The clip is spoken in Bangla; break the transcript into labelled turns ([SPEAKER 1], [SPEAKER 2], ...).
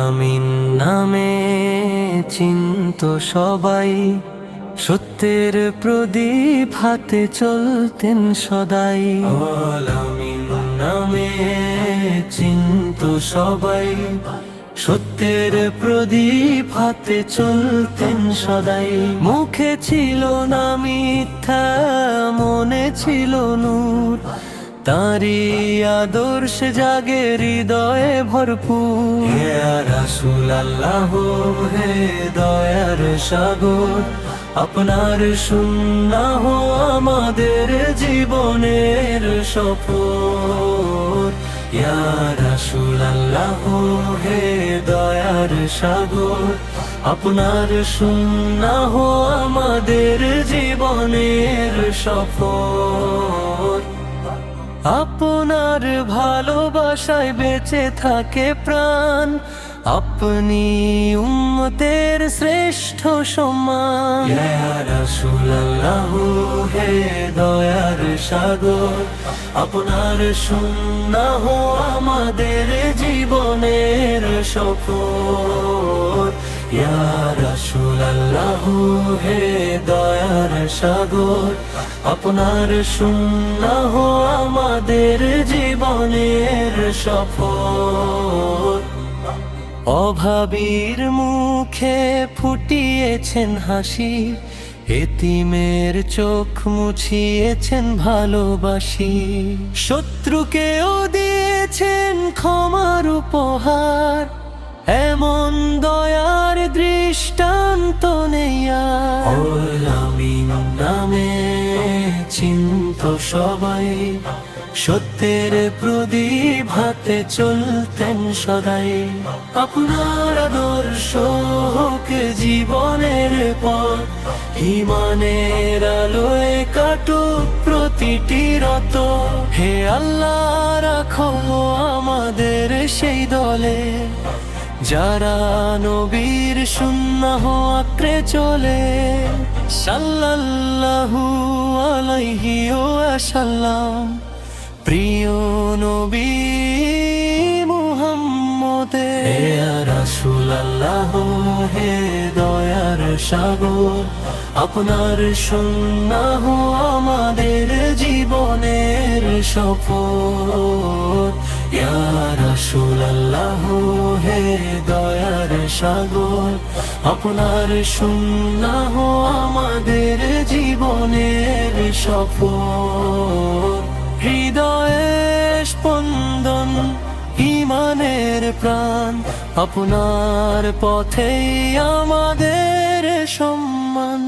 [SPEAKER 1] আমিন নামে চিন্ত সবাই, সত্যের প্রদীপ হাতে চলতেন সদাই। আমিন নামে চিন্ত সবাই, সত্যের প্রদীপ হাতে চলতেন সদাই। মুখে ছিল না মিথ্যা, মনে ছিল নূর, তাঁরই আদর্শ জাগে হৃদয়ে ভরপুর। ইয়া রাসূলুল্লাহ হে দয়ার সাগর, আপনার সুন্নাহ আমাদের জীবনের সফর। ইয়া রাসূলুল্লাহ হে দয়ার সাগর, আপনার সুন্নাহ আমাদের জীবনের সফর। আপনার ভালোবাসায় বেঁচে থাকে প্রাণ, আপনি উম্মতের শ্রেষ্ঠ সম্মান। ইয়া রাসূলুল্লাহ হে দয়ার সাগর, আপনার সুন্নাহ আমাদের জীবনের সফর। ইয়া রাসূলুল্লাহ হে দয়ার সাগর, আপনার সুন্নাহ আমাদের জীবনের সফর। অভাবীর মুখে ফুটিয়েছেন হাসি, এতিমের চোখ মুছিয়েছেন ভালোবাসি। শত্রুকেও দিয়েছেন ক্ষমার উপহার, এমন দয়ার দৃষ্টান্ত নেই আর। আমিন নামে চিন্ত সবাই, সত্যের প্রদীপ হাতে চলতেন সদাই। আপনার আদর্শ হোক জীবনের পথ, ঈমানের আলোয় কাটুক প্রতিটি রত। হে আল্লাহ রাখো আমাদের সেই দলে, যারা নবীর সুন্নাহ আঁকড়ে চলে। সাল্লাল্লাহু আলাইহি ওয়াসাল্লাম, প্রিয় নবী মুহাম্মদে। ইয়া রাসূলুল্লাহ হে দয়ার সাগর, আপনার সুন্নাহ আমাদের জীবনের সফর। ইয়া রাসূলুল্লাহ হে দয়ার সাগর, আপনার সুন্নাহ আমাদের জীবনের সফর। হৃদয়ে স্পন্দন ঈমানের প্রাণ, আপনার পথেই আমাদের সম্মান।